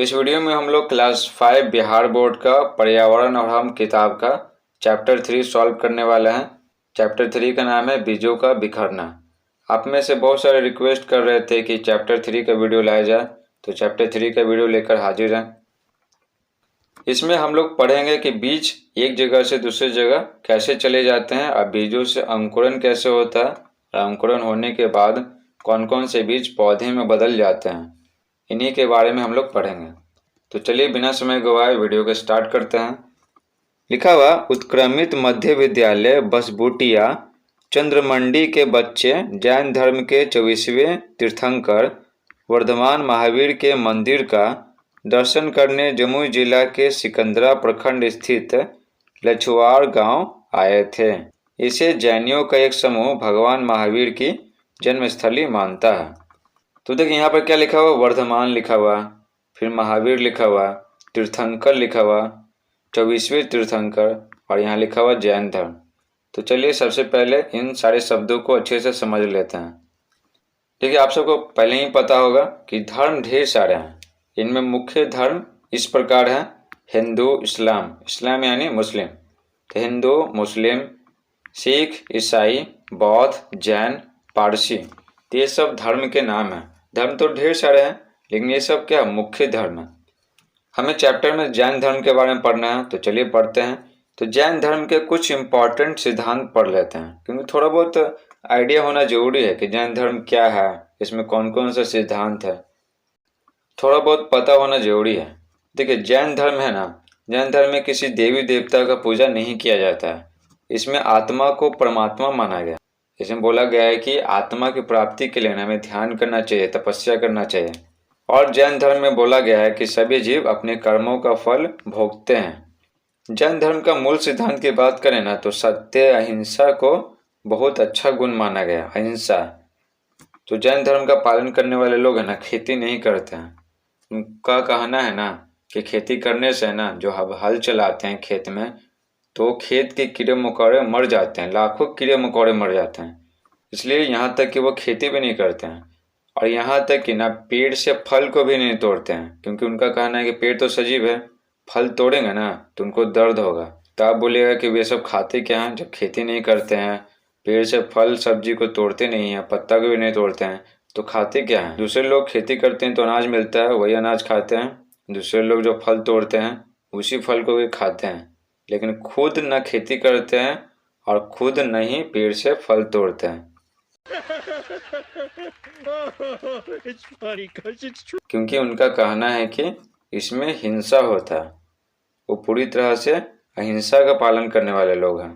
इस वीडियो में हम लोग क्लास 5 बिहार बोर्ड का पर्यावरण और हम किताब का चैप्टर 3 सॉल्व करने वाले हैं। चैप्टर 3 का नाम है बीजों का बिखरना। आप में से बहुत सारे रिक्वेस्ट कर रहे थे कि चैप्टर 3 का वीडियो लाया जाए, तो चैप्टर 3 का वीडियो लेकर हाजिर हैं। इसमें हम लोग पढ़ेंगे कि बीज एक जगह से दूसरी जगह कैसे चले जाते हैं और बीजों से अंकुरण कैसे होता है और अंकुरण होने के बाद कौन कौन से बीज पौधे में बदल जाते हैं, इन्हीं के बारे में हम लोग पढ़ेंगे। तो चलिए बिना समय गवाए वीडियो को स्टार्ट करते हैं। लिखा हुआ उत्क्रमित मध्य विद्यालय बसबुटिया चंद्रमंडी के बच्चे जैन धर्म के 24वें तीर्थंकर वर्धमान महावीर के मंदिर का दर्शन करने जमुई जिला के सिकंदरा प्रखंड स्थित लछुआर गांव आए थे। इसे जैनियों का एक समूह भगवान महावीर की जन्मस्थली मानता है। तो देखिए यहाँ पर क्या लिखा हुआ, वर्धमान लिखा हुआ, फिर महावीर लिखा हुआ, तीर्थंकर लिखा हुआ, 24वें तीर्थंकर और यहाँ लिखा हुआ जैन धर्म। तो चलिए सबसे पहले इन सारे शब्दों को अच्छे से समझ लेते हैं। देखिए आप सबको पहले ही पता होगा कि धर्म ढेर सारे हैं। इनमें मुख्य धर्म इस प्रकार है: हिंदू, इस्लाम, इस्लाम यानी मुस्लिम, तो हिंदू, मुस्लिम, सिख, ईसाई, बौद्ध, जैन, पारसी, तो ये सब धर्म के नाम हैं। धर्म तो ढेर सारे हैं, लेकिन ये सब क्या मुख्य धर्म है। हमें चैप्टर में जैन धर्म के बारे में पढ़ना है, तो चलिए पढ़ते हैं। तो जैन धर्म के कुछ इंपॉर्टेंट सिद्धांत पढ़ लेते हैं, क्योंकि थोड़ा बहुत आइडिया होना जरूरी है कि जैन धर्म क्या है, इसमें कौन कौन सा सिद्धांत है, थोड़ा बहुत पता होना जरूरी है। देखिए जैन धर्म है ना, जैन धर्म में किसी देवी देवता का पूजा नहीं किया जाता है। इसमें आत्मा को परमात्मा माना गया। इसमें बोला गया है कि आत्मा की प्राप्ति के लिए हमें ध्यान करना चाहिए, तपस्या करना चाहिए। और जैन धर्म में बोला गया है कि सभी जीव अपने कर्मों का फल भोगते हैं। जैन धर्म का मूल सिद्धांत की बात करें ना, तो सत्य, अहिंसा को बहुत अच्छा गुण माना गया, अहिंसा। तो जैन धर्म का पालन करने वाले लोग है ना, खेती नहीं करते हैं। उनका कहना है ना कि खेती करने से ना, जो हल चलाते हैं खेत में, तो खेत के कीड़े मकोड़े मर जाते हैं, लाखों कीड़े मकोड़े मर जाते हैं। इसलिए यहाँ तक कि वो खेती भी नहीं करते हैं। और यहाँ तक कि ना पेड़ से फल को भी नहीं तोड़ते हैं, क्योंकि उनका कहना है कि पेड़ तो सजीव है, फल तोड़ेंगे ना तो उनको दर्द होगा। तो आप बोलिएगा कि वे सब खाते क्या हैं जब खेती नहीं करते हैं, पेड़ से फल सब्जी को तोड़ते नहीं हैं, पत्ता को भी नहीं तोड़ते हैं, तो खाते क्या हैं। दूसरे लोग खेती करते हैं तो अनाज मिलता है, वही अनाज खाते हैं। दूसरे लोग जो फल तोड़ते हैं उसी फल को भी खाते हैं, लेकिन खुद न खेती करते हैं और खुद नहीं पेड़ से फल तोड़ते हैं। क्योंकि उनका कहना है कि इसमें हिंसा होता है। वो पूरी तरह से अहिंसा का पालन करने वाले लोग हैं।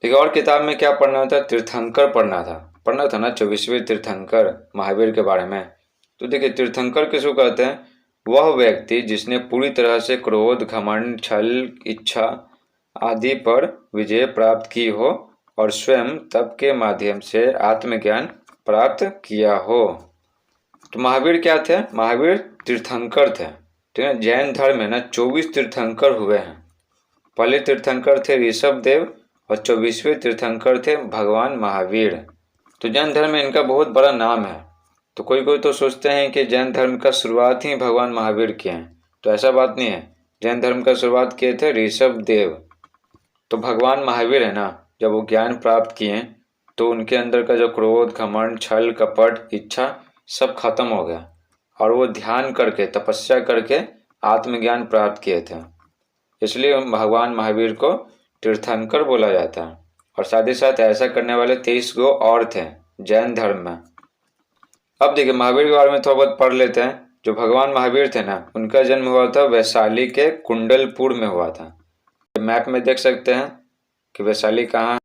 ठीक, और किताब में क्या पढ़ना था, तीर्थंकर पढ़ना था ना, 24वें तीर्थंकर महावीर के बारे में। तो देखिए तीर्थंकर किसको कहते हैं, वह व्यक्ति जिसने पूरी तरह से क्रोध, घमंड, छल, इच्छा आदि पर विजय प्राप्त की हो और स्वयं तप के माध्यम से आत्मज्ञान प्राप्त किया हो। तो महावीर क्या थे, महावीर तीर्थंकर थे। ठीक है, जैन धर्म में ना 24 तीर्थंकर हुए हैं। पहले तीर्थंकर थे ऋषभ देव और 24वें तीर्थंकर थे भगवान महावीर। तो जैन धर्म में इनका बहुत बड़ा नाम है। तो कोई कोई तो सोचते हैं कि जैन धर्म का शुरुआत ही भगवान महावीर किए हैं, तो ऐसा बात नहीं है। जैन धर्म का शुरुआत किए थे ऋषभ देव। तो भगवान महावीर है ना, जब वो ज्ञान प्राप्त किए तो उनके अंदर का जो क्रोध, घमंड, छल, कपट, इच्छा सब खत्म हो गया और वो ध्यान करके, तपस्या करके आत्मज्ञान प्राप्त किए थे। इसलिए भगवान महावीर को तीर्थंकर बोला जाता है। और साथ ही साथ ऐसा करने वाले 23 गो और थे जैन धर्म में। अब देखिए महावीर के बारे में थोड़ा बहुत पढ़ लेते हैं। जो भगवान महावीर थे ना, उनका जन्म हुआ था वैशाली के कुंडलपुर में हुआ था। मैप में देख सकते हैं कि वैशाली कहाँ है।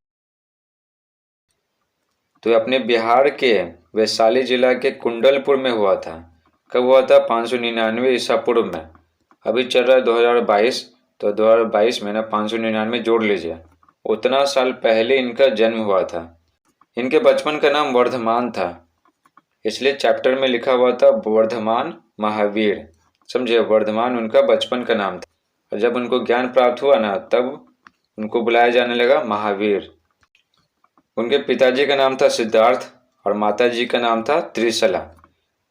तो अपने बिहार के वैशाली जिला के कुंडलपुर में हुआ था। कब हुआ था, 599 ईसा पूर्व में। अभी चल रहा है 2022, तो 2022 में ना 599 जोड़ लीजिए, उतना साल पहले इनका जन्म हुआ था। इनके बचपन का नाम वर्धमान था, इसलिए चैप्टर में लिखा हुआ था वर्धमान महावीर। समझे, वर्धमान उनका बचपन का नाम था। और जब उनको ज्ञान प्राप्त हुआ ना, तब उनको बुलाया जाने लगा महावीर। उनके पिताजी का नाम था सिद्धार्थ और माताजी का नाम था त्रिशला।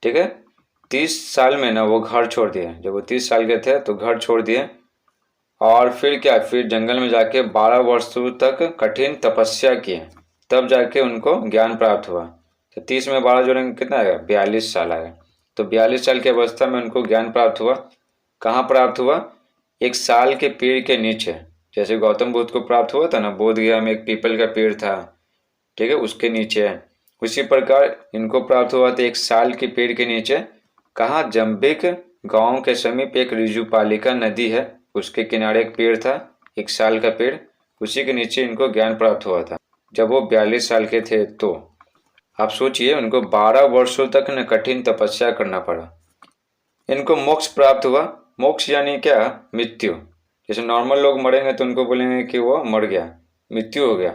ठीक है, 30 साल में ना वो घर छोड़ दिए। जब वो 30 साल के थे तो घर छोड़ दिए और फिर क्या, फिर जंगल में जाके 12 वर्षों तक कठिन तपस्या किए, तब जाके उनको ज्ञान प्राप्त हुआ। तो 30 में 12 जोड़ेंगे कितना आएगा, 42 साल आएगा। तो 42 साल की अवस्था में उनको ज्ञान प्राप्त हुआ। कहाँ प्राप्त हुआ, एक साल के पेड़ के नीचे। जैसे गौतम बुद्ध को प्राप्त हुआ था ना, बोध गया में एक पीपल का पेड़ था, ठीक है, उसके नीचे। उसी प्रकार इनको प्राप्त हुआ था एक साल के पेड़ के नीचे। कहाँ, जम्बिक गांव के समीप एक ऋजुपालिका नदी है, उसके किनारे एक पेड़ था, एक साल का पेड़, उसी के नीचे इनको ज्ञान प्राप्त हुआ था जब वो 42 साल के थे। तो आप सोचिए, उनको 12 वर्षों तक न कठिन तपस्या करना पड़ा। इनको मोक्ष प्राप्त हुआ। मोक्ष यानी क्या, मृत्यु। जैसे नॉर्मल लोग मरेंगे तो उनको बोलेंगे कि वो मर गया, मृत्यु हो गया।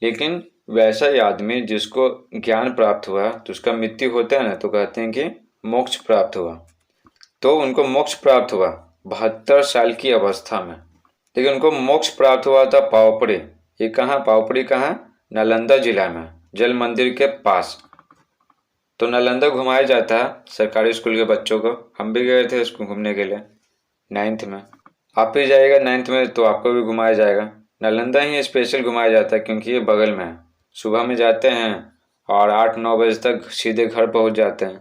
लेकिन वैसा ही आदमी जिसको ज्ञान प्राप्त हुआ तो उसका मृत्यु होता है ना, तो कहते हैं कि मोक्ष प्राप्त हुआ। तो उनको मोक्ष प्राप्त हुआ 72 साल की अवस्था में। लेकिन उनको मोक्ष प्राप्त हुआ था पावपड़ी। ये कहाँ, पावपड़ी कहाँ, नालंदा जिला में, जल मंदिर के पास। तो नालंदा घुमाया जाता है सरकारी स्कूल के बच्चों को। हम भी गए थे उसको घूमने के लिए 9th में। आप भी जाइएगा 9th में तो आपको भी घुमाया जाएगा। नालंदा ही स्पेशल घुमाया जाता है क्योंकि ये बगल में है। सुबह में जाते हैं और 8-9 बजे तक सीधे घर पहुंच जाते हैं।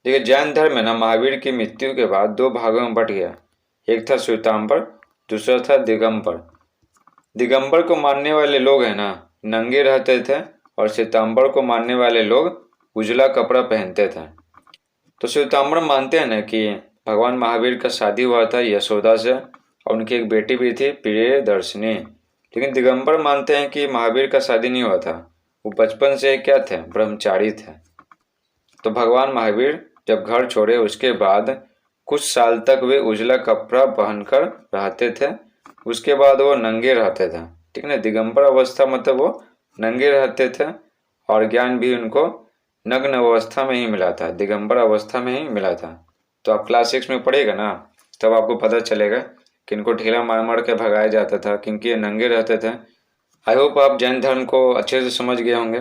देखिए, जैन धर्म में ना महावीर की मृत्यु के बाद 2 भागों में बट गया। एक था श्वेतांबर, दूसरा था दिगंबर। दिगंबर को मानने वाले लोग हैं ना नंगे रहते थे, और श्वेतांबर को मानने वाले लोग उजला कपड़ा पहनते थे। तो श्वेतांबर मानते हैं ना कि भगवान महावीर का शादी हुआ था यशोदा से, और उनकी एक बेटी भी थी प्रियदर्शिनी। लेकिन दिगंबर मानते हैं कि महावीर का शादी नहीं हुआ था, वो बचपन से क्या थे, ब्रह्मचारी थे। तो भगवान महावीर जब घर छोड़े उसके बाद कुछ साल तक वे उजला कपड़ा पहनकर रहते थे, उसके बाद वो नंगे रहते थे। ठीक है ना, दिगंबर अवस्था मतलब वो नंगे रहते थे, और ज्ञान भी उनको नग्न अवस्था में ही मिला था, दिगंबर अवस्था में ही मिला था। तो आप क्लास 6 में पढ़ेगा ना, तब आपको पता चलेगा कि इनको ढेला मार मार के भगाया जाता था क्योंकि ये नंगे रहते थे। आई होप आप जैन धर्म को अच्छे से समझ गए होंगे।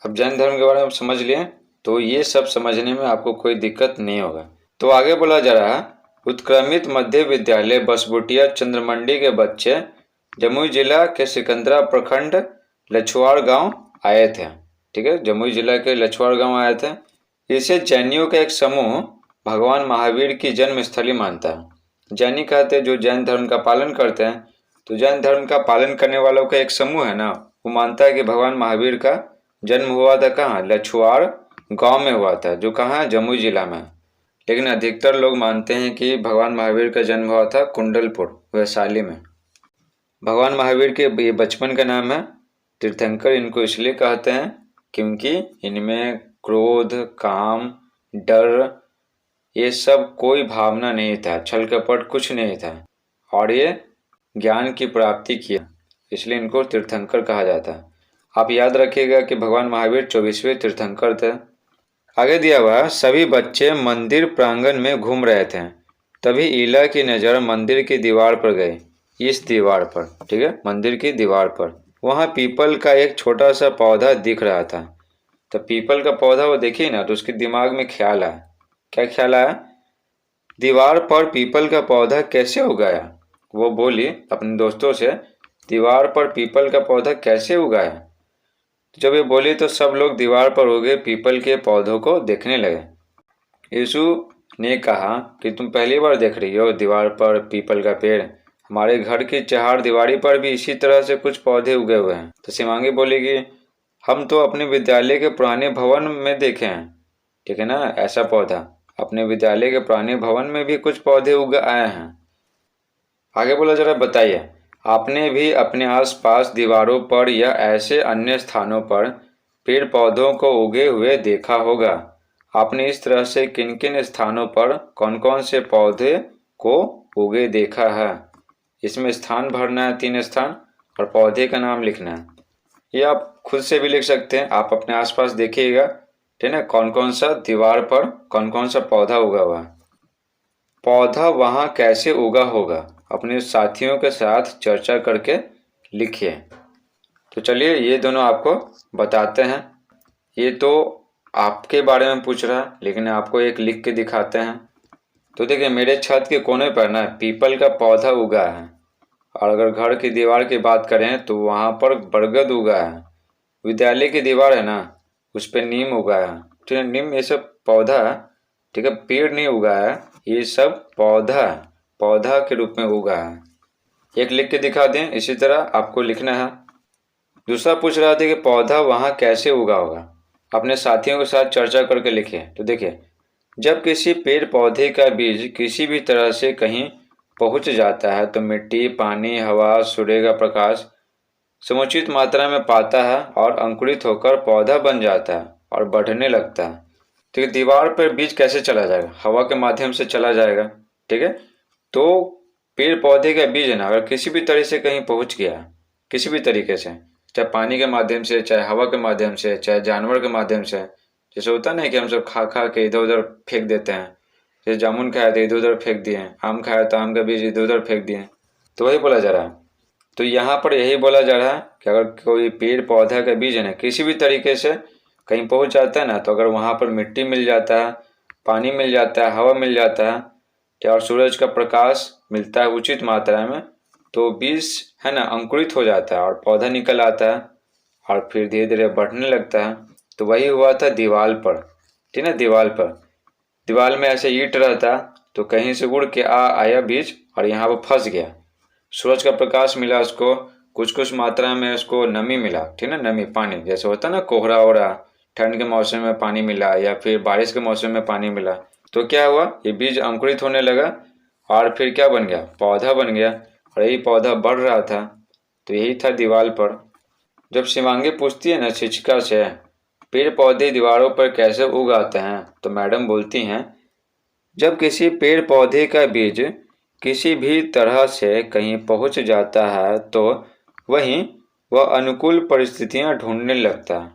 अब जैन धर्म के बारे में समझ लिए तो ये सब समझने में आपको कोई दिक्कत नहीं होगा। तो आगे बोला जा रहा है, उत्क्रमित मध्य विद्यालय बसबुटिया चंद्रमंडी के बच्चे जमुई जिला के सिकंदरा प्रखंड लछवाड़ गांव आए थे। ठीक है, जमुई जिला के लछवाड़ गांव आए थे। इसे जैनियों का एक समूह भगवान महावीर की जन्म स्थली मानता है। जैनी कहते हैं जो जैन धर्म का पालन करते हैं। तो जैन धर्म का पालन करने वालों का एक समूह है ना, वो मानता है कि भगवान महावीर का जन्म हुआ था कहाँ, लछवाड़ गांव में हुआ था, जो कहाँ है, जमुई जिला में। लेकिन अधिकतर लोग मानते हैं कि भगवान महावीर का जन्म हुआ था कुंडलपुर, वैशाली में। भगवान महावीर के ये बचपन का नाम है तीर्थंकर। इनको इसलिए कहते हैं क्योंकि इनमें क्रोध, काम, डर, ये सब कोई भावना नहीं था, छल कपट कुछ नहीं था, और ये ज्ञान की प्राप्ति किया, इसलिए इनको तीर्थंकर कहा जाता है। आप याद रखिएगा कि भगवान महावीर 24वें तीर्थंकर थे। आगे दिया हुआ, सभी बच्चे मंदिर प्रांगण में घूम रहे थे, तभी ईला की नज़र मंदिर की दीवार पर गई। इस दीवार पर, ठीक है, मंदिर की दीवार पर, वहाँ पीपल का एक छोटा सा पौधा दिख रहा था। तो पीपल का पौधा वो देखी ना, तो उसके दिमाग में ख्याल आया। क्या ख्याल आया, दीवार पर पीपल का पौधा कैसे उगाया। वो बोली अपने दोस्तों से, दीवार पर पीपल का पौधा कैसे उगाया। जब ये बोली तो सब लोग दीवार पर उगे पीपल के पौधों को देखने लगे। यीशु ने कहा कि तुम पहली बार देख रही हो दीवार पर पीपल का पेड़, हमारे घर की चार दीवारी पर भी इसी तरह से कुछ पौधे उगे हुए हैं। तो शिवांगी बोलेगी, हम तो अपने विद्यालय के पुराने भवन में देखे हैं। ठीक है ना, ऐसा पौधा अपने विद्यालय के पुराने भवन में भी कुछ पौधे उग आए हैं। आगे बोला, जरा बताइए, आपने भी अपने आसपास दीवारों पर या ऐसे अन्य स्थानों पर पेड़ पौधों को उगे हुए देखा होगा। आपने इस तरह से किन किन स्थानों पर कौन कौन से पौधे को उगे देखा है। इसमें स्थान भरना है, 3 स्थान, और पौधे का नाम लिखना है। ये आप खुद से भी लिख सकते हैं, आप अपने आसपास देखिएगा, ठीक है, कौन कौन सा दीवार पर कौन कौन सा पौधा उगा हुआ है। पौधा वहाँ कैसे उगा होगा, अपने साथियों के साथ चर्चा करके लिखिए। तो चलिए ये दोनों आपको बताते हैं। ये तो आपके बारे में पूछ रहा है, लेकिन आपको एक लिख के दिखाते हैं। तो देखिए मेरे छत के कोने पर ना पीपल का पौधा उगा है, और अगर घर की दीवार की बात करें तो वहाँ पर बरगद उगा है। विद्यालय की दीवार है ना, उस पर नीम उगा है। ठीक है, नीम ये सब पौधा है, ठीक है, पेड़ नहीं उगा है, ये सब पौधा है, पौधा के रूप में उगा है। एक लिख के दिखा दें, इसी तरह आपको लिखना है। दूसरा पूछ रहा था कि पौधा वहाँ कैसे उगा होगा, अपने साथियों के साथ चर्चा करके लिखिए। तो देखिए, जब किसी पेड़ पौधे का बीज किसी भी तरह से कहीं पहुंच जाता है तो मिट्टी, पानी, हवा, सूर्य का प्रकाश समुचित मात्रा में पाता है और अंकुरित होकर पौधा बन जाता है और बढ़ने लगता है। ठीक है, दीवार पर बीज कैसे चला जाएगा? हवा के माध्यम से चला जाएगा। ठीक है, तो पेड़ पौधे का बीज है ना, अगर किसी भी तरह से कहीं पहुंच गया, किसी भी तरीके से, चाहे पानी के माध्यम से, चाहे हवा के माध्यम से, चाहे जानवर के माध्यम से, जैसे होता नहीं कि हम सब खा खा के इधर उधर फेंक देते हैं, जैसे जामुन खाया तो इधर उधर फेंक दिए, आम खाया तो आम का बीज इधर उधर फेंक दिए, तो वही बोला जा रहा है। तो यहाँ पर यही बोला जा रहा है कि अगर कोई पेड़ पौधा का बीज है ना किसी भी तरीके से कहीं पहुँच जाता है ना, तो अगर वहाँ पर मिट्टी मिल जाता है, पानी मिल जाता है, हवा मिल जाता है और सूरज का प्रकाश मिलता है उचित मात्रा में, तो बीज है ना अंकुरित हो जाता है और पौधा निकल आता है और फिर धीरे धीरे बढ़ने लगता है। तो वही हुआ था दीवार पर। ठीक है, दीवार पर, दीवार में ऐसे ईंट रहता, तो कहीं से उड़ के आया बीज और यहाँ पर फंस गया। सूरज का प्रकाश मिला उसको, कुछ कुछ मात्रा में उसको नमी मिला। ठीक है ना, नमी, पानी, जैसे होता ना कोहरा हो रहा, ठंड के मौसम में पानी मिला या फिर बारिश के मौसम में पानी मिला, तो क्या हुआ, ये बीज अंकुरित होने लगा और फिर क्या बन गया, पौधा बन गया। और यही पौधा बढ़ रहा था। तो यही था दीवार पर। जब शिवांगी पूछती है ना शिक्षिका से पेड़ पौधे दीवारों पर कैसे उग आते हैं, तो मैडम बोलती हैं, जब किसी पेड़ पौधे का बीज किसी भी तरह से कहीं पहुंच जाता है तो वहीं वह अनुकूल परिस्थितियां ढूंढने लगता है।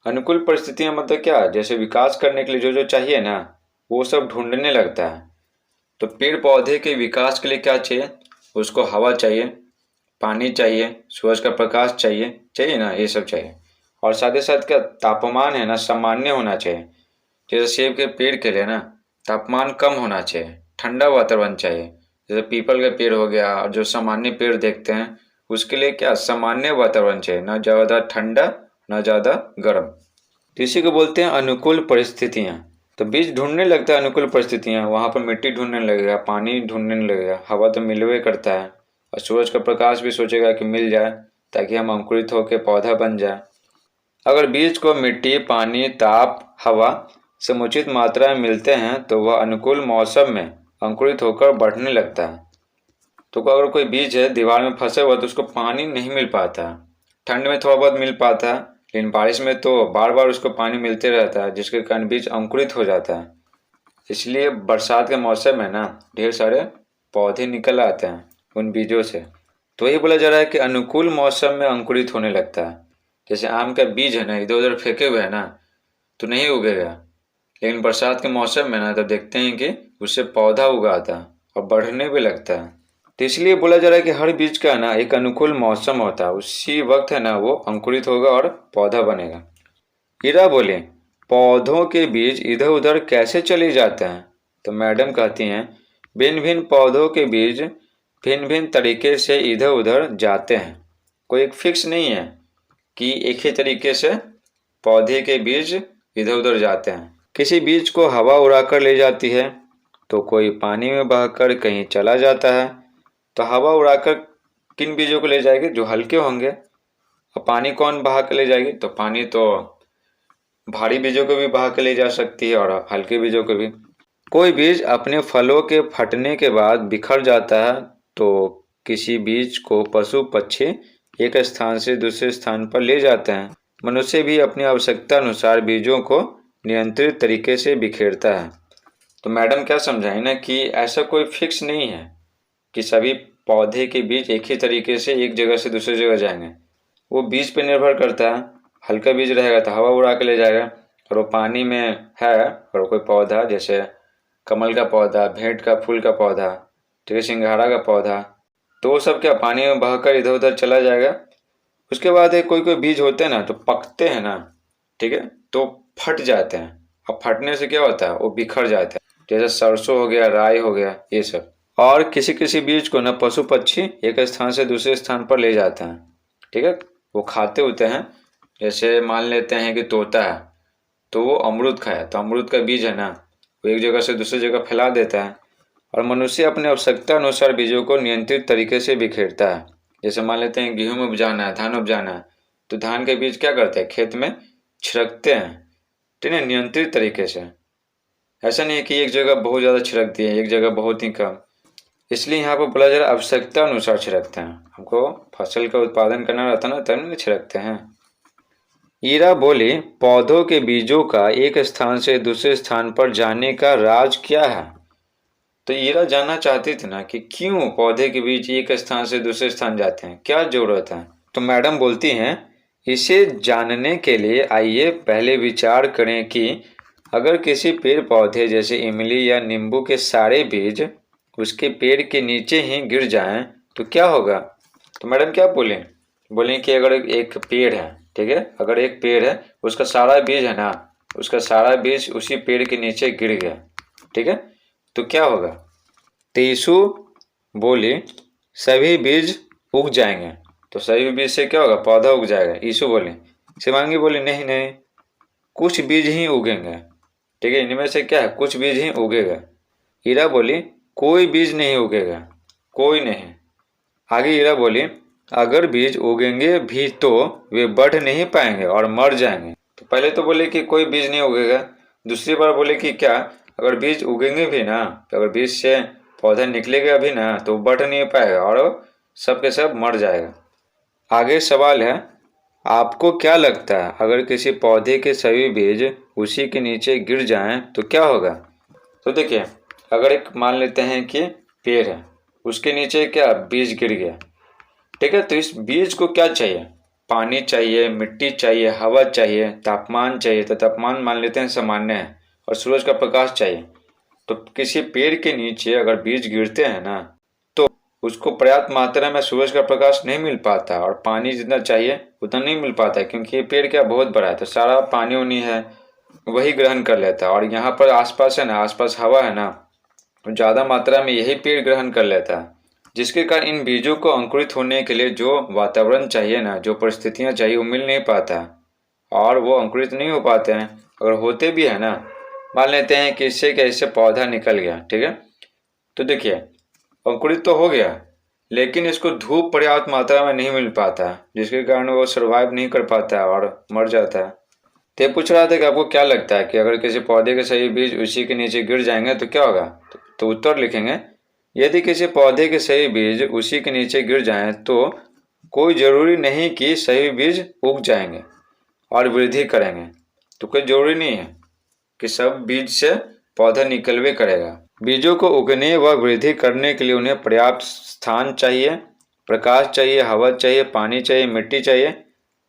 अनुकूल परिस्थितियां मतलब क्या, जैसे विकास करने के लिए जो जो चाहिए ना, वो सब ढूंढने लगता है। तो पेड़ पौधे के विकास के लिए क्या चाहिए, उसको हवा चाहिए, पानी चाहिए, सूरज का प्रकाश चाहिए, चाहिए ना, ये सब चाहिए। और साथ ही साथ क्या, तापमान है ना सामान्य होना चाहिए। जैसे सेब के पेड़ के लिए ना तापमान कम होना चाहिए, ठंडा वातावरण चाहिए। जैसे पीपल का पेड़ हो गया, और जो सामान्य पेड़ देखते हैं उसके लिए क्या, सामान्य वातावरण चाहिए, ना ज़्यादा ठंडा ना ज़्यादा गर्म। तो इसी को बोलते हैं अनुकूल परिस्थितियाँ। तो बीज ढूंढने लगता है अनुकूल परिस्थितियाँ, वहाँ पर मिट्टी ढूंढने लगेगा, पानी ढूंढने लगेगा, हवा तो मिलवे करता है, और सूरज का प्रकाश भी सोचेगा कि मिल जाए ताकि हम अंकुरित होकर पौधा बन जाए। अगर बीज को मिट्टी, पानी, ताप, हवा समुचित मात्रा में मिलते हैं तो वह अनुकूल मौसम में अंकुरित होकर बढ़ने लगता है। तो अगर कोई बीज है दीवार में फंसे हुआ तो उसको पानी नहीं मिल पाता, ठंड में थोड़ा बहुत मिल पाता है, लेकिन बारिश में तो बार बार उसको पानी मिलते रहता है, जिसके कारण बीज अंकुरित हो जाता है। इसलिए बरसात के मौसम में ना ढेर सारे पौधे निकल आते हैं उन बीजों से। तो यही बोला जा रहा है कि अनुकूल मौसम में अंकुरित होने लगता है। जैसे आम का बीज है ना इधर उधर फेंके हुए है ना तो नहीं उगेगा, लेकिन बरसात के मौसम में ना तो देखते हैं कि उससे पौधा उगाता है और बढ़ने भी लगता है। तो इसलिए बोला जा रहा है कि हर बीज का ना एक अनुकूल मौसम होता है, उसी वक्त है ना वो अंकुरित होगा और पौधा बनेगा। हीरा बोले, पौधों के बीज इधर उधर कैसे चले जाते हैं? तो मैडम कहती हैं, भिन्न भिन्न पौधों के बीज भिन्न भिन्न तरीके से इधर उधर जाते हैं। कोई एक फिक्स नहीं है कि एक ही तरीके से पौधे के बीज इधर उधर जाते हैं। किसी बीज को हवा उड़ाकर ले जाती है, तो कोई पानी में बहकर कहीं चला जाता है। तो हवा उड़ाकर किन बीजों को ले जाएगी, जो हल्के होंगे। और पानी कौन बहा कर ले जाएगी, तो पानी तो भारी बीजों को भी बहा कर ले जा सकती है और हल्के बीजों को भी। कोई बीज अपने फलों के फटने के बाद बिखर जाता है, तो किसी बीज को पशु पक्षी एक स्थान से दूसरे स्थान पर ले जाते हैं। मनुष्य भी अपनी आवश्यकता अनुसार बीजों को नियंत्रित तरीके से बिखेरता है। तो मैडम क्या समझाई ना कि ऐसा कोई फिक्स नहीं है कि सभी पौधे के बीज एक ही तरीके से एक जगह से दूसरी जगह जाएंगे। वो बीज पे निर्भर करता है। हल्का बीज रहेगा तो हवा उड़ा के ले जाएगा, और वो पानी में है और कोई पौधा जैसे कमल का पौधा, भेंट का फूल का पौधा, ठीक है, सिंघाड़ा का पौधा, तो वो सब क्या पानी में बहकर इधर उधर चला जाएगा उसके बाद एक कोई कोई बीज होते हैं ना तो पकते हैं ना, ठीक है, तो फट जाते हैं। अब फटने से क्या होता है, वो बिखर जाता है, जैसे सरसों हो गया, राई हो गया, ये सब। और किसी किसी बीज को ना पशु पक्षी एक स्थान से दूसरे स्थान पर ले जाते हैं, ठीक है, वो खाते होते हैं। जैसे मान लेते हैं कि तोता है तो वो अमरूद खाया, तो अमरूद का बीज है ना वो एक जगह से दूसरी जगह फैला देता है। और मनुष्य अपने आवश्यकता अनुसार बीजों को नियंत्रित तरीके से बिखेरता है। जैसे मान लेते हैं गेहूं उपजाना है, धान उपजाना है, तो धान के बीज क्या करते हैं, खेत में छिड़कते हैं, ठीक है, नियंत्रित तरीके से। ऐसा नहीं है कि एक जगह बहुत ज़्यादा छिड़क दिए, एक जगह बहुत ही कम। इसलिए यहाँ पर बोला जा रहा है आवश्यकता अनुसार छिड़कते हैं। हमको फसल का उत्पादन करना रहता है ना, तब नहीं छिड़कते हैं। ईरा बोली, पौधों के बीजों का एक स्थान से दूसरे स्थान पर जाने का राज क्या है? तो ईरा जानना चाहती थी ना कि क्यों पौधे के बीज एक स्थान से दूसरे स्थान जाते हैं, क्या जरूरत है? तो मैडम बोलती हैं, इसे जानने के लिए आइए पहले विचार करें कि अगर किसी पेड़ पौधे जैसे इमली या नींबू के सारे बीज उसके पेड़ के नीचे ही गिर जाएं तो क्या होगा? तो मैडम क्या बोलें? बोलें कि अगर एक पेड़ है, ठीक है, अगर एक पेड़ है उसका सारा बीज है ना, उसका सारा बीज उसी पेड़ के नीचे गिर गया, ठीक है, तो क्या होगा? टीसू बोली, सभी बीज उग जाएंगे। तो सभी बीज से क्या होगा, पौधा उग जाएगा। ईशु बोले, शिवांगी बोली, नहीं नहीं, कुछ बीज ही उगेंगे, ठीक है, इनमें से क्या है, कुछ बीज ही उगेगा। हीरा बोली, कोई बीज नहीं उगेगा, कोई नहीं। आगे हीरा बोली, अगर बीज उगेंगे भी तो वे बढ़ नहीं पाएंगे और मर जाएंगे। तो पहले तो बोले कि कोई बीज नहीं उगेगा, दूसरी बार बोले कि क्या, अगर बीज उगेंगे भी ना, तो अगर बीज से पौधा निकलेगा भी ना तो बढ़ नहीं पाएगा और सब के सब मर जाएगा। आगे सवाल है, आपको क्या लगता है अगर किसी पौधे के सभी बीज उसी के नीचे गिर जाएं तो क्या होगा? तो देखिए, अगर एक मान लेते हैं कि पेड़ है, उसके नीचे क्या बीज गिर गया, ठीक है, तो इस बीज को क्या चाहिए, पानी चाहिए, मिट्टी चाहिए, हवा चाहिए, तापमान चाहिए। तो तापमान मान लेते हैं सामान्य है, और सूरज का प्रकाश चाहिए। तो किसी पेड़ के नीचे अगर बीज गिरते हैं ना तो उसको पर्याप्त मात्रा में सूरज का प्रकाश नहीं मिल पाता और पानी जितना चाहिए उतना नहीं मिल पाता है, क्योंकि ये पेड़ क्या बहुत बड़ा है, तो सारा पानी उनी है वही ग्रहण कर लेता है। और यहाँ पर आसपास है ना, आसपास हवा है ना, तो ज़्यादा मात्रा में यही पेड़ ग्रहण कर लेता है, जिसके कारण इन बीजों को अंकुरित होने के लिए जो वातावरण चाहिए ना, जो परिस्थितियाँ चाहिए, वो मिल नहीं पाता और वो अंकुरित नहीं हो पाते हैं। अगर होते भी है ना, मान लेते हैं कि इससे क्या, इससे पौधा निकल गया, ठीक है, तो देखिए अंकुरित तो हो गया, लेकिन इसको धूप पर्याप्त मात्रा में नहीं मिल पाता, जिसके कारण वो सर्वाइव नहीं कर पाता और मर जाता है। तो ये पूछ रहा था कि आपको क्या लगता है कि अगर किसी पौधे के सही बीज उसी के नीचे गिर जाएंगे तो क्या होगा? तो उत्तर लिखेंगे, यदि किसी पौधे के सही बीज उसी के नीचे गिर जाएं तो कोई जरूरी नहीं कि सही बीज उग जाएंगे और वृद्धि करेंगे। तो कोई जरूरी नहीं है कि सब बीज से पौधा निकलवे करेगा। बीजों को उगने व वृद्धि करने के लिए उन्हें पर्याप्त स्थान चाहिए, प्रकाश चाहिए, हवा चाहिए, पानी चाहिए, मिट्टी चाहिए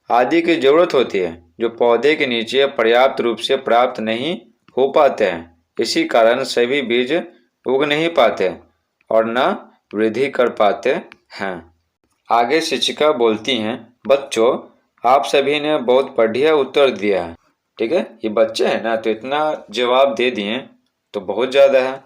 आदि की जरूरत होती है, जो पौधे के नीचे पर्याप्त रूप से प्राप्त नहीं हो पाते हैं। इसी कारण सभी बीज उग नहीं पाते और न वृद्धि कर पाते हैं। आगे शिक्षिका बोलती हैं, बच्चों आप सभी ने बहुत बढ़िया उत्तर दिया है, ठीक है, ये बच्चे हैं ना तो इतना जवाब दे दिए तो बहुत ज़्यादा है।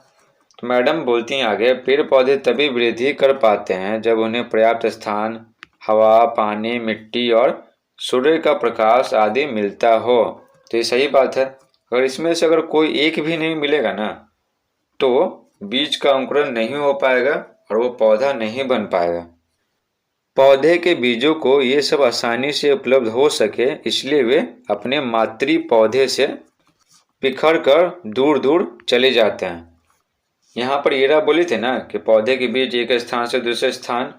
तो मैडम बोलती हैं आगे, पेड़ पौधे तभी वृद्धि कर पाते हैं जब उन्हें पर्याप्त स्थान, हवा, पानी, मिट्टी और सूर्य का प्रकाश आदि मिलता हो। तो ये सही बात है, अगर इसमें से अगर कोई एक भी नहीं मिलेगा ना तो बीज का अंकुरण नहीं हो पाएगा और वो पौधा नहीं बन पाएगा। पौधे के बीजों को ये सब आसानी से उपलब्ध हो सके इसलिए वे अपने मातृ पौधे से बिखर कर दूर दूर चले जाते हैं। यहाँ पर ईरा बोली थी ना कि पौधे के बीज एक स्थान से दूसरे स्थान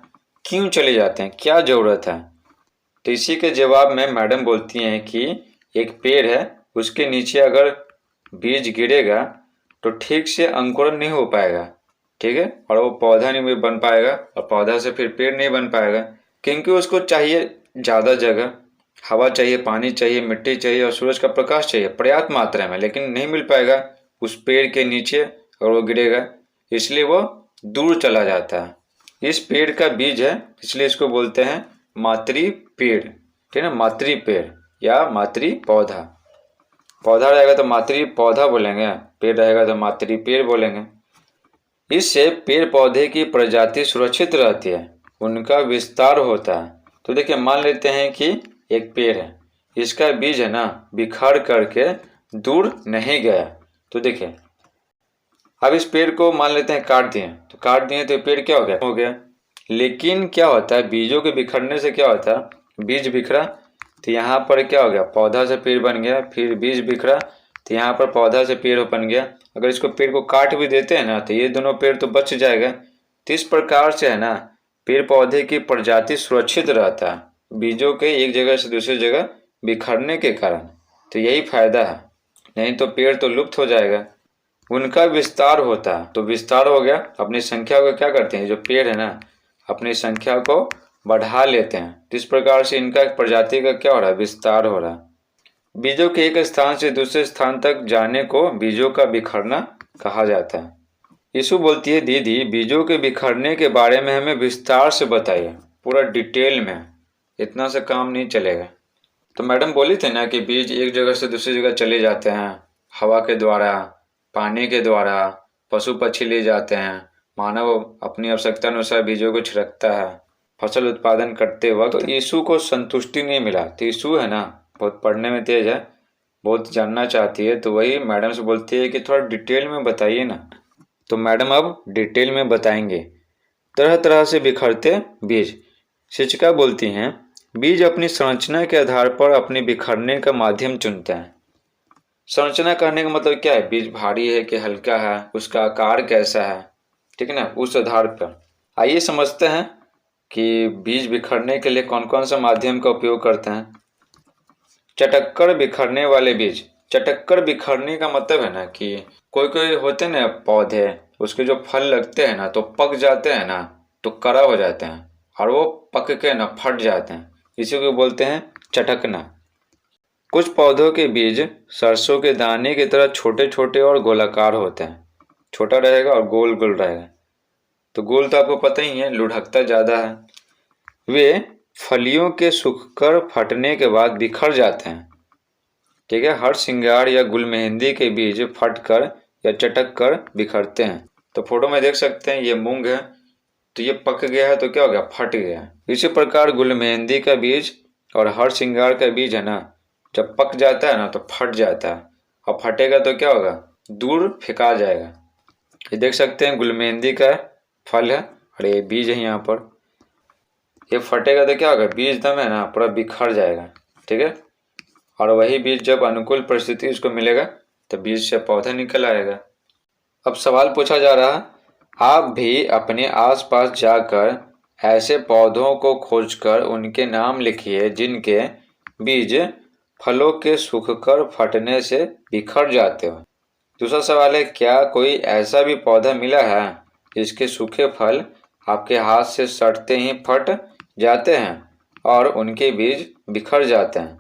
क्यों चले जाते हैं, क्या जरूरत है? तो इसी के जवाब में मैडम बोलती हैं कि एक पेड़ है, उसके नीचे अगर बीज गिरेगा तो ठीक से अंकुरण नहीं हो पाएगा, ठीक है, और वो पौधा नहीं बन पाएगा और पौधा से फिर पेड़ नहीं बन पाएगा, क्योंकि उसको चाहिए ज़्यादा जगह, हवा चाहिए, पानी चाहिए, मिट्टी चाहिए और सूरज का प्रकाश चाहिए पर्याप्त मात्रा में, लेकिन नहीं मिल पाएगा उस पेड़ के नीचे और वो गिरेगा, इसलिए वो दूर चला जाता है। इस पेड़ का बीज है, इसलिए इसको बोलते हैं मातृ पेड़, ठीक है ना, मातृ पेड़ या मातृ पौधा। पौधा रहेगा तो मातृ पौधा बोलेंगे, पेड़ रहेगा तो मातृ पेड़ बोलेंगे। इससे पेड़ पौधे की प्रजाति सुरक्षित रहती है, उनका विस्तार होता है। तो देखिए मान लेते हैं कि एक पेड़ है, इसका बीज है ना बिखर करके दूर नहीं गया। तो देखिए अब इस पेड़ को मान लेते हैं काट दिए, तो काट दिए तो पेड़ क्या हो गया। लेकिन क्या होता है, बीजों के बिखरने से क्या होता है, बीज बिखरा तो यहाँ पर क्या हो गया, पौधा से पेड़ बन गया, फिर बीज बिखरा तो यहाँ पर पौधा से पेड़ बन गया। अगर इसको पेड़ को काट भी देते हैं ना तो ये दोनों पेड़ तो बच जाएगा। तो इस प्रकार से है ना पेड़ पौधे की प्रजाति सुरक्षित रहता है, बीजों के एक जगह से दूसरी जगह बिखरने के कारण। तो यही फायदा है, नहीं तो पेड़ तो लुप्त हो जाएगा। उनका विस्तार होता है, तो विस्तार हो गया, अपनी संख्या को क्या करते हैं, जो पेड़ है ना अपनी संख्या को बढ़ा लेते हैं। इस प्रकार से इनका प्रजाति का क्या हो रहा है, विस्तार हो रहा है। बीजों के एक स्थान से दूसरे स्थान तक जाने को बीजों का बिखरना कहा जाता है। यीशु बोलती है, दीदी बीजों के बिखरने के बारे में हमें विस्तार से बताइए, पूरा डिटेल में, इतना से काम नहीं चलेगा। तो मैडम बोली थी ना कि बीज एक जगह से दूसरी जगह चले जाते हैं, हवा के द्वारा, पानी के द्वारा, पशु पक्षी ले जाते हैं, मानव अपनी आवश्यकता अनुसार बीजों को छिड़कता है फसल उत्पादन करते वक्त। तो यीशु को संतुष्टि नहीं मिला। तो यीशु है ना बहुत पढ़ने में तेज है, बहुत जानना चाहती है, तो वही मैडम से बोलती है कि थोड़ा डिटेल में बताइए ना। तो मैडम अब डिटेल में बताएंगे। तरह तरह से बिखरते बीज। शिक्षिका बोलती हैं, बीज अपनी संरचना के आधार पर अपने बिखरने का माध्यम चुनते हैं। संरचना कहने का मतलब क्या है, बीज भारी है कि हल्का है, उसका आकार कैसा है, ठीक है ना, उस आधार पर। आइए समझते हैं कि बीज बिखरने के लिए कौन कौन सा माध्यम का उपयोग करते हैं। चटक्कर बिखरने वाले बीज। चटक्कर बिखरने का मतलब है ना कि कोई कोई होते ना पौधे, उसके जो फल लगते हैं ना तो पक जाते हैं ना तो कड़ा हो जाते हैं और वो पक के ना फट जाते हैं, इसी को बोलते हैं चटकना। कुछ पौधों के बीज सरसों के दाने की तरह छोटे छोटे और गोलाकार होते हैं, छोटा रहेगा और गोल गोल रहेगा। तो गोल तो आपको पता ही है, लुढ़कता ज़्यादा है। वे फलियों के सूखकर फटने के बाद बिखर जाते हैं, ठीक है। हर सिंगार या गुलमेहंदी के बीज फटकर या चटक कर बिखरते हैं। तो फोटो में देख सकते हैं ये मूंग है, तो ये पक गया है तो क्या हो गया, फट गया। इसी प्रकार गुलमेहंदी का बीज और हर सिंगार का बीज है ना जब पक जाता है ना तो फट जाता है, और फटेगा तो क्या होगा, दूर फेंका जाएगा। ये देख सकते हैं गुलमेहंदी का फल है और ये बीज है यहाँ पर। ये फटेगा तो क्या होगा, बीज दम है ना पूरा बिखर जाएगा, ठीक है। और वही बीज जब अनुकूल परिस्थिति उसको मिलेगा तो बीज से पौधा निकल आएगा। अब सवाल पूछा जा रहा है, आप भी अपने आसपास जाकर ऐसे पौधों को खोजकर उनके नाम लिखिए जिनके बीज फलों के सूखकर फटने से बिखर जाते हो। दूसरा सवाल है, क्या कोई ऐसा भी पौधा मिला है जिसके सूखे फल आपके हाथ से सटते ही फट जाते हैं और उनके बीज बिखर जाते हैं।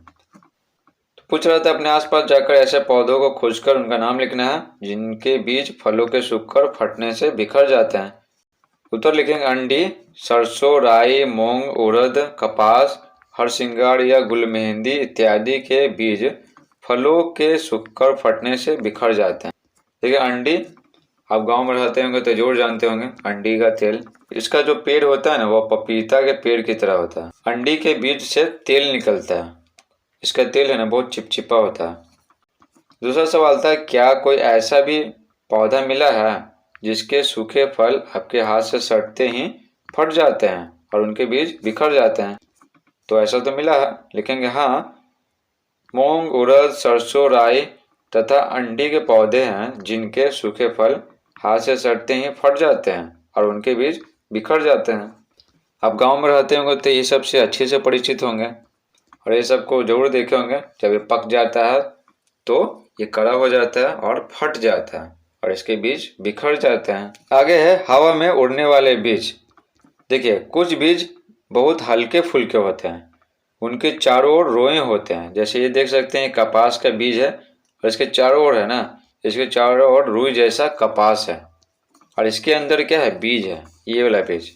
तो पूछ रहा था अपने आसपास जाकर ऐसे पौधों को खोजकर उनका नाम लिखना है जिनके बीज फलों के सूखकर फटने से बिखर जाते हैं। उत्तर लिखेंगे अंडी, सरसों, राई, मूंग, उड़द, कपास, हरसिंगार या गुलमेहंदी इत्यादि के बीज फलों के सूखकर फटने से बिखर जाते हैं। देखिए अंडी, आप गांव में रहते होंगे तो जरूर जानते होंगे अंडी का तेल। इसका जो पेड़ होता है ना वो पपीता के पेड़ की तरह होता है। अंडी के बीज से तेल निकलता है, इसका तेल है ना बहुत चिपचिपा होता है। दूसरा सवाल था, क्या कोई ऐसा भी पौधा मिला है जिसके सूखे फल आपके हाथ से सटते ही फट जाते हैं और उनके बीज बिखर जाते हैं। तो ऐसा तो मिला है, लिखेंगे हाँ, मूंग, उड़द, सरसों, राई तथा अंडी के पौधे हैं जिनके सूखे फल हाथ से सटते ही फट जाते हैं और उनके बीज बिखर जाते हैं। आप गांव में रहते होंगे तो ये सब से अच्छे से परिचित होंगे और ये सब को जरूर देखे होंगे। जब ये पक जाता है तो ये कड़ा हो जाता है और फट जाता है और इसके बीज बिखर जाते हैं। आगे है हवा में उड़ने वाले बीज। देखिए कुछ बीज बहुत हल्के फुल्के होते हैं, उनके चारों ओर रोए होते हैं। जैसे ये देख सकते हैं कपास का बीज है और इसके चारों ओर है ना, इसके चारों ओर रुई जैसा कपास है और इसके अंदर क्या है, बीज है, ये वाला बीज।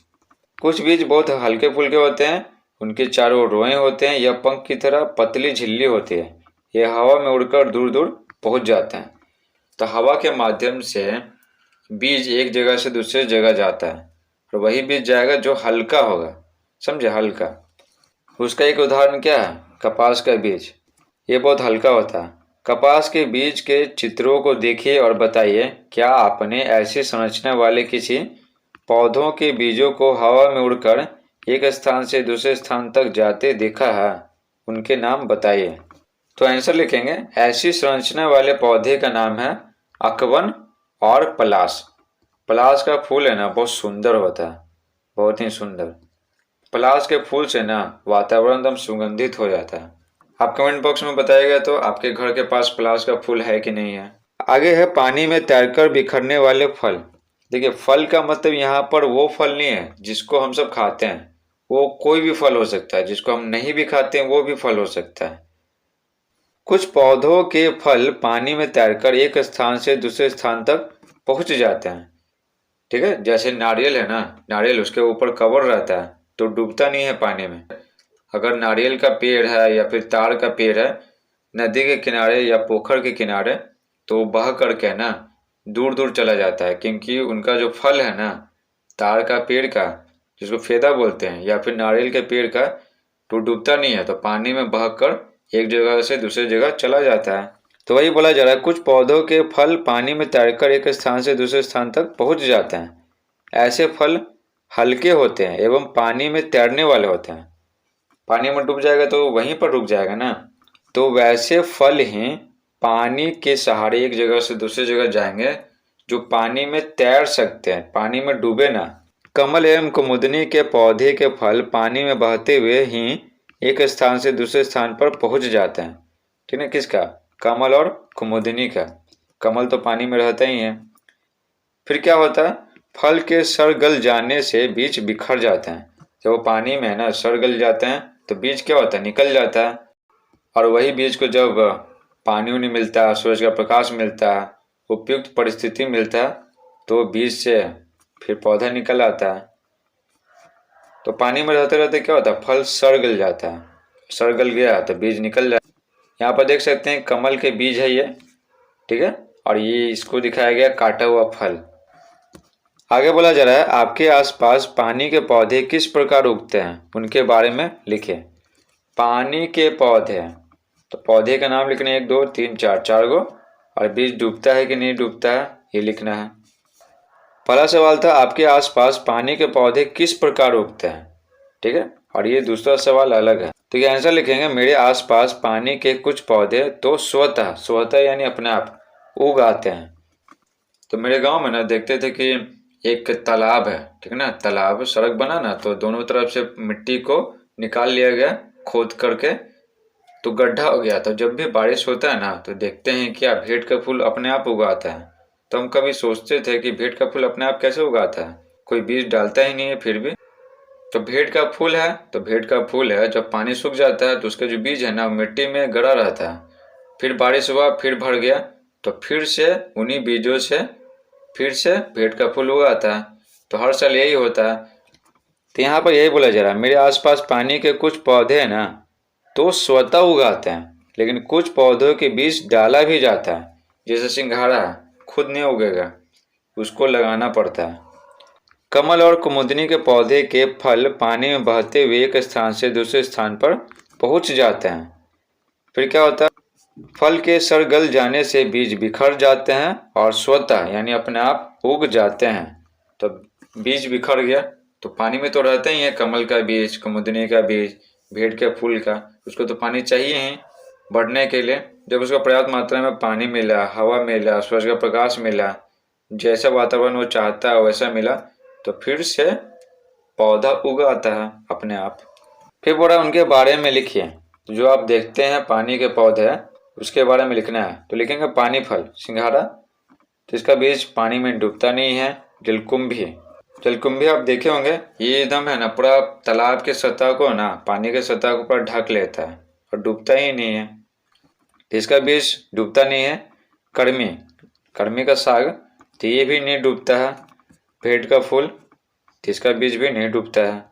कुछ बीज बहुत हल्के फुल्के होते हैं उनके चारों ओर रोए होते हैं। यह पंख की तरह पतली झिल्ली होती है। ये हवा में उड़कर दूर दूर पहुंच जाते हैं। तो हवा के माध्यम से बीज एक जगह से दूसरे जगह जाता है और वही बीज जाएगा जो हल्का होगा, समझे, हल्का। उसका एक उदाहरण क्या है? कपास का बीज। ये बहुत हल्का होता है। कपास के बीज के चित्रों को देखिए और बताइए, क्या आपने ऐसी संरचना वाले किसी पौधों के बीजों को हवा में उड़कर एक स्थान से दूसरे स्थान तक जाते देखा है? उनके नाम बताइए। तो आंसर लिखेंगे, ऐसी संरचना वाले पौधे का नाम है अकवन और पलाश। पलाश का फूल है ना, बहुत सुंदर होता है, बहुत ही सुंदर। पलाश के फूल से ना वातावरण एकदम सुगंधित हो जाता है। आप कमेंट बॉक्स में बताइएगा तो आपके घर के पास पलाश का फूल है कि नहीं है। आगे है पानी में तैरकर बिखरने वाले फल। देखिए, फल का मतलब यहाँ पर वो फल नहीं है जिसको हम सब खाते हैं। वो कोई भी फल हो सकता है, जिसको हम नहीं भी खाते हैं वो भी फल हो सकता है। कुछ पौधों के फल पानी में तैरकर एक स्थान से दूसरे स्थान तक पहुंच जाते हैं। ठीक है, जैसे नारियल है ना, नारियल उसके ऊपर कवर रहता है तो डूबता नहीं है पानी में। अगर नारियल का पेड़ है या फिर ताड़ का पेड़ है नदी के किनारे या पोखर के किनारे, तो बह करके ना दूर दूर चला जाता है, क्योंकि उनका जो फल है ना, ताड़ का पेड़ का, जिसको फेदा बोलते हैं, या फिर नारियल के पेड़ का, तो डूबता नहीं है, तो पानी में बह कर एक जगह से दूसरी जगह चला जाता है। तो वही बोला जा रहा है, कुछ पौधों के फल पानी में तैरकर एक स्थान से दूसरे स्थान तक पहुंच जाते हैं। ऐसे फल हल्के होते हैं एवं पानी में तैरने वाले होते हैं। पानी में डूब जाएगा तो वहीं पर रुक जाएगा ना। तो वैसे फल ही पानी के सहारे एक जगह से दूसरी जगह जाएंगे जो पानी में तैर सकते हैं, पानी में डूबे ना। कमल एवं कुमुदनी के पौधे के फल पानी में बहते हुए ही एक स्थान से दूसरे स्थान पर पहुंच जाते हैं। ठीक है, किसका? कमल और कुमुदनी का। कमल तो पानी में रहता ही है। फिर क्या होता है? फल के सड़ गल जाने से बीज बिखर जाते हैं। जब वो पानी में है ना, सड़ गल जाते हैं तो बीज क्या होता है? निकल जाता है। और वही बीज को जब पानी उनी मिलता है, सूरज का प्रकाश मिलता है, उपयुक्त परिस्थिति मिलता है, तो बीज से फिर पौधा निकल आता है। तो पानी में रहते रहते क्या होता है? फल सड़ गल जाता है। सड़ गल गया तो बीज निकल जाता है। यहाँ पर देख सकते हैं कमल के बीज है ये, ठीक है, और ये इसको दिखाया गया काटा हुआ फल। आगे बोला जा रहा है, आपके आसपास पानी के पौधे किस प्रकार उगते हैं, उनके बारे में लिखें। पानी के पौधे, तो पौधे का नाम लिखना है 1 2 3 4 4 गो, और बीज डूबता है कि नहीं डूबता है ये लिखना है। पहला सवाल था, आपके आसपास पानी के पौधे किस प्रकार उगते हैं, ठीक है, और ये दूसरा सवाल अलग है। तो ये आंसर लिखेंगे, मेरे आसपास पानी के कुछ पौधे तो स्वतः, स्वतः यानी अपने आप उग आते हैं। तो मेरे गांव में ना देखते थे कि एक तालाब है, ठीक है ना, तालाब, सड़क बना ना, तो दोनों तरफ से मिट्टी को निकाल लिया गया खोद करके, तो गड्ढा हो गया। तो जब भी बारिश होता है ना तो देखते हैं क्या भेंट का फूल अपने आप उगाता है। तो हम कभी सोचते थे कि भेंट का फूल अपने आप कैसे उगाता है, कोई बीज डालता ही नहीं है फिर भी। तो भेंट का फूल है, तो भेंट का फूल है, जब पानी सूख जाता है तो उसका जो बीज है ना मिट्टी में गड़ा रहता है। फिर बारिश हुआ, फिर भर गया, तो फिर से उन्हीं बीजों से फिर से भेंट का फूल उगाता है। तो हर साल यही होता है। तो यहाँ पर यही बोला जा रहा है, मेरे आसपास पानी के कुछ पौधे हैं ना तो स्वतः उगाते हैं, लेकिन कुछ पौधों के बीज डाला भी जाता है। जैसे सिंघाड़ा खुद नहीं उगेगा, उसको लगाना पड़ता है। कमल और कुमुदनी के पौधे के फल पानी में बहते हुए एक स्थान से दूसरे स्थान पर पहुंच जाते हैं। फिर क्या होता है? फल के सड़ गल जाने से बीज बिखर जाते हैं और स्वतः यानी अपने आप उग जाते हैं। तो बीज बिखर गया तो पानी में तो रहते ही है, कमल का बीज, कुमुदनी का बीज, भेंट के फूल का, उसको तो पानी चाहिए ही बढ़ने के लिए। जब उसको पर्याप्त मात्रा में पानी मिला, हवा मिला, सूरज का प्रकाश मिला, जैसा वातावरण वो चाहता है वैसा मिला, तो फिर से पौधा उग आता है अपने आप। फिर बोला उनके बारे में लिखिए। जो आप देखते हैं पानी के पौधे उसके बारे में लिखना है। तो लिखेंगे पानी फल, सिंघाड़ा, तो इसका बीज पानी में डूबता नहीं है। जलकुंभी, जलकुंभी आप देखे होंगे, ये एकदम है ना पूरा तालाब के सतह को ना, पानी के सतह को पूरा ढक लेता है और डूबता ही नहीं है, इसका बीज डूबता नहीं है। कर्मी, कर्मी का साग, तो ये भी नहीं डूबता है। भेंट का फूल, तो इसका बीज भी नहीं डूबता है।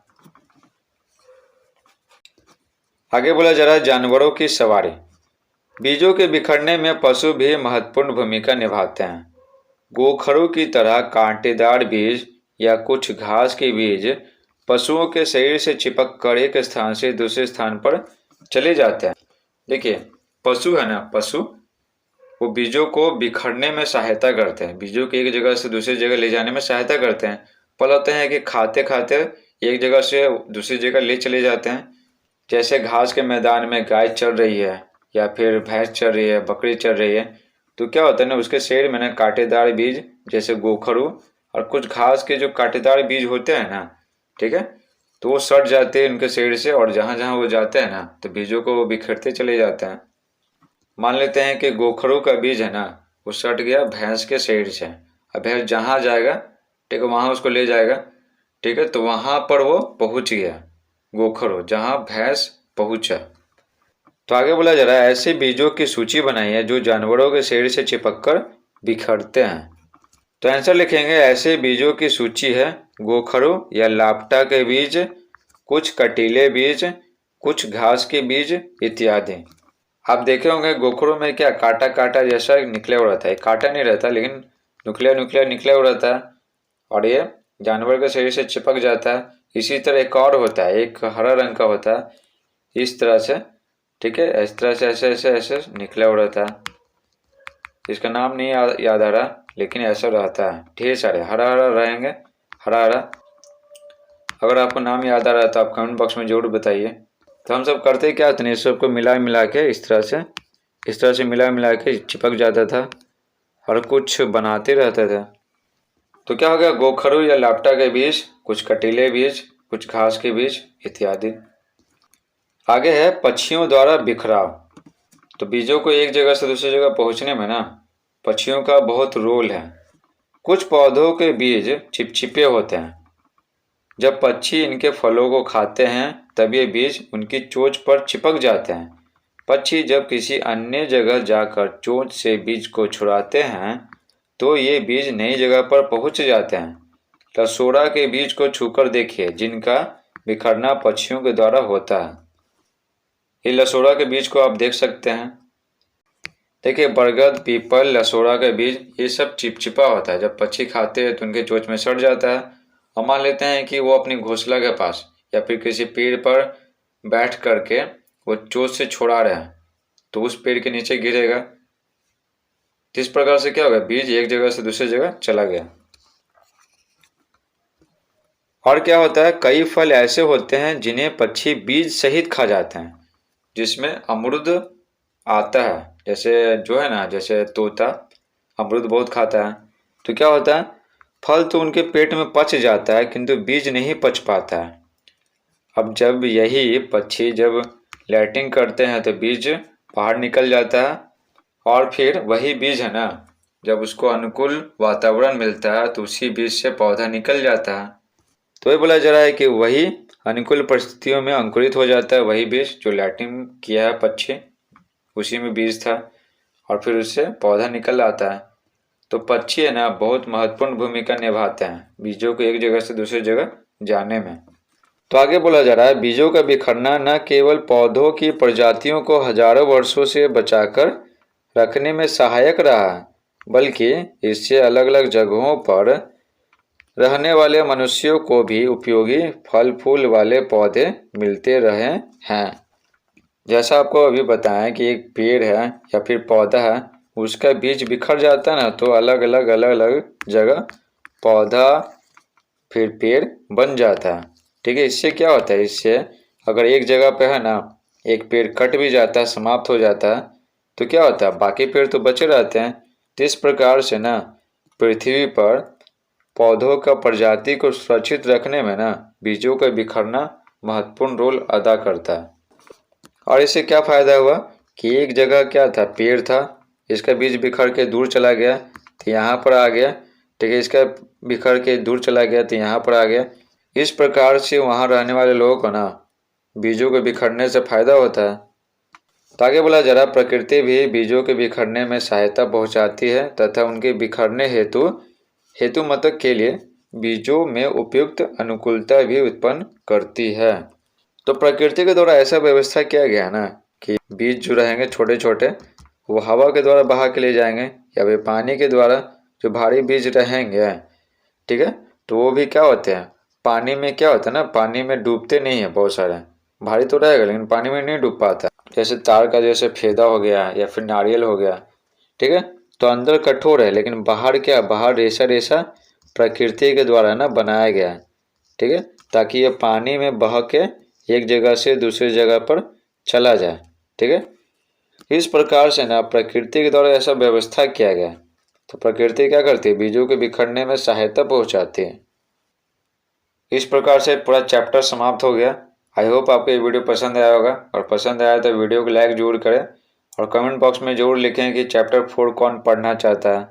आगे बोला जा रहा है जानवरों की सवारी। बीजों के बिखरने में पशु भी महत्वपूर्ण भूमिका निभाते हैं। गोखरों की तरह कांटेदार बीज या कुछ घास के बीज पशुओं के शरीर से चिपक कर एक स्थान से दूसरे स्थान पर चले जाते हैं। देखिए पशु है ना, पशु वो बीजों को बिखरने में सहायता करते हैं, बीजों को एक जगह से दूसरी जगह ले जाने में सहायता करते हैं। पल होते हैं कि खाते खाते एक जगह से दूसरी जगह ले चले जाते हैं। जैसे घास के मैदान में गाय चल रही है या फिर भैंस चल रही है, बकरी चल रही है, तो क्या होता है ना, उसके शरीर में ना कांटेदार बीज जैसे गोखरू और कुछ घास के जो कांटेदार बीज होते हैं ना, ठीक है, तो वो सट जाते हैं उनके शरीर से और जहाँ जहाँ वो जाते हैं ना तो बीजों को वो बिखरते चले जाते हैं। मान लेते हैं कि गोखरू का बीज है ना वो सट गया भैंस के शरीर से, अब भैंस जहाँ जाएगा ठीक है वहाँ उसको ले जाएगा, ठीक है, तो वहाँ पर वो पहुँच गया गोखरू जहाँ भैंस पहुँचा। तो आगे बोला जा रहा है ऐसे बीजों की सूची बनाई है जो जानवरों के शरीर से चिपक कर बिखरते हैं। तो आंसर लिखेंगे ऐसे बीजों की सूची है गोखरू या लापटा के बीज, कुछ कटीले बीज, कुछ घास के बीज इत्यादि। आप देखे होंगे गोखरू में क्या काटा काटा जैसा निकले हुआ रहता है, काटा नहीं रहता लेकिन नुकलिया नुकलिया निकले हुआ रहता है और ये जानवर के शरीर से चिपक जाता है। इसी तरह एक और होता है, एक हरा रंग का होता है इस तरह से, ठीक है, इस तरह से ऐसे ऐसे ऐसे निकला हुआ रहता है, इसका नाम नहीं याद आ रहा लेकिन ऐसा रहता है, ढेर सारे हरा हरा रहेंगे, हरा हरा। अगर आपको नाम याद आ रहा है तो आप कमेंट बॉक्स में जरूर बताइए। तो हम सब करते क्या थे, इस सबको मिला मिला के इस तरह से मिला मिला के चिपक जाता था और कुछ बनाते रहते थे। तो क्या हो गया, गोखरू या लापटा के बीज, कुछ कटीले बीज, कुछ घास के बीज इत्यादि। आगे है पक्षियों द्वारा बिखराव। तो बीजों को एक जगह से दूसरी जगह पहुंचने में ना पक्षियों का बहुत रोल है। कुछ पौधों के बीज चिपचिपे होते हैं, जब पक्षी इनके फलों को खाते हैं तब ये बीज उनकी चोंच पर चिपक जाते हैं। पक्षी जब किसी अन्य जगह जाकर चोंच से बीज को छुड़ाते हैं तो ये बीज नई जगह पर पहुंच जाते हैं। लसोड़ा के बीज को छूकर देखिए जिनका बिखरना पक्षियों के द्वारा होता है। ये लसोड़ा के बीज को आप देख सकते हैं। देखिए बरगद, पीपल, लसोड़ा के बीज ये सब चिपचिपा होता है, जब पक्षी खाते हैं तो उनके चोंच में सड़ जाता है। और मान लेते हैं कि वो अपनी घोंसला के पास या फिर किसी पेड़ पर बैठ करके वो चोंच से छोड़ा रहे हैं तो उस पेड़ के नीचे गिरेगा। इस प्रकार से क्या होगा, बीज एक जगह से दूसरी जगह चला गया। और क्या होता है, कई फल ऐसे होते हैं जिन्हें पक्षी बीज सहित खा जाते हैं, जिसमें अमरूद आता है, जैसे जो है ना, जैसे तोता अमरूद बहुत खाता है। तो क्या होता है, फल तो उनके पेट में पच जाता है किंतु बीज नहीं पच पाता है। अब जब यही पक्षी जब लैटिंग करते हैं तो बीज बाहर निकल जाता है और फिर वही बीज है ना, जब उसको अनुकूल वातावरण मिलता है तो उसी बीज से पौधा निकल जाता है। तो ये बोला जा रहा है कि वही अनुकूल परिस्थितियों में अंकुरित हो जाता है, वही बीज जो लैटिंग किया है पक्षी उसी में बीज था और फिर उससे पौधा निकल आता है। तो पक्षी है ना बहुत महत्वपूर्ण भूमिका निभाते हैं बीजों को एक जगह से दूसरी जगह जाने में। तो आगे बोला जा रहा है बीजों का बिखरना न केवल पौधों की प्रजातियों को हजारों वर्षों से बचाकर रखने में सहायक रहा है, बल्कि इससे अलग अलग जगहों पर रहने वाले मनुष्यों को भी उपयोगी फल फूल वाले पौधे मिलते रहे हैं। जैसा आपको अभी बताया कि एक पेड़ है या फिर पौधा है, उसका बीज बिखर जाता है ना तो अलग अलग जगह पौधा फिर पेड़ बन जाता है, ठीक है। इससे क्या होता है, इससे अगर एक जगह पे है ना एक पेड़ कट भी जाता है, समाप्त हो जाता है, तो क्या होता है बाकी पेड़ तो बचे रहते हैं। तो इस प्रकार से ना पृथ्वी पर पौधों का प्रजाति को सुरक्षित रखने में ना बीजों का बिखरना महत्वपूर्ण रोल अदा करता है। और इससे क्या फ़ायदा हुआ कि एक जगह क्या था, पेड़ था, इसका बीज बिखर के दूर चला गया तो यहाँ पर आ गया, ठीक है, इसका बिखर के दूर चला गया तो यहाँ पर आ गया। इस प्रकार से वहाँ रहने वाले लोगों को ना बीजों के बिखरने से फ़ायदा होता है। तो आगे बोला जा रहा प्रकृति भी बीजों के बिखरने में सहायता पहुँचाती है तथा उनके बिखरने हेतु मतक के लिए बीजों में उपयुक्त अनुकूलता भी उत्पन्न करती है। तो प्रकृति के द्वारा ऐसा व्यवस्था किया गया है ना कि बीज जो रहेंगे छोटे छोटे वो हवा के द्वारा बहा के ले जाएंगे, या फिर पानी के द्वारा जो भारी बीज रहेंगे, ठीक है, तो वो भी क्या होते हैं, पानी में क्या होता है ना, पानी में डूबते नहीं है, बहुत सारे भारी तो रहेगा लेकिन पानी में नहीं डूब पाता। जैसे तार का जैसे फेदा हो गया या फिर नारियल हो गया, ठीक है, तो अंदर कठोर है लेकिन बाहर क्या, बाहर रेशा रेशा प्रकृति के द्वारा ना बनाया गया है, ठीक है, ताकि ये पानी में बह के एक जगह से दूसरी जगह पर चला जाए, ठीक है। इस प्रकार से ना प्रकृति के द्वारा ऐसा व्यवस्था किया गया है। तो प्रकृति क्या करती है, बीजों के बिखरने में सहायता पहुंचाती है। इस प्रकार से पूरा चैप्टर समाप्त हो गया। आई होप आपको ये वीडियो पसंद आया होगा, और पसंद आया तो वीडियो को लाइक जरूर करें और कमेंट बॉक्स में जरूर लिखें कि चैप्टर 4 कौन पढ़ना चाहता है।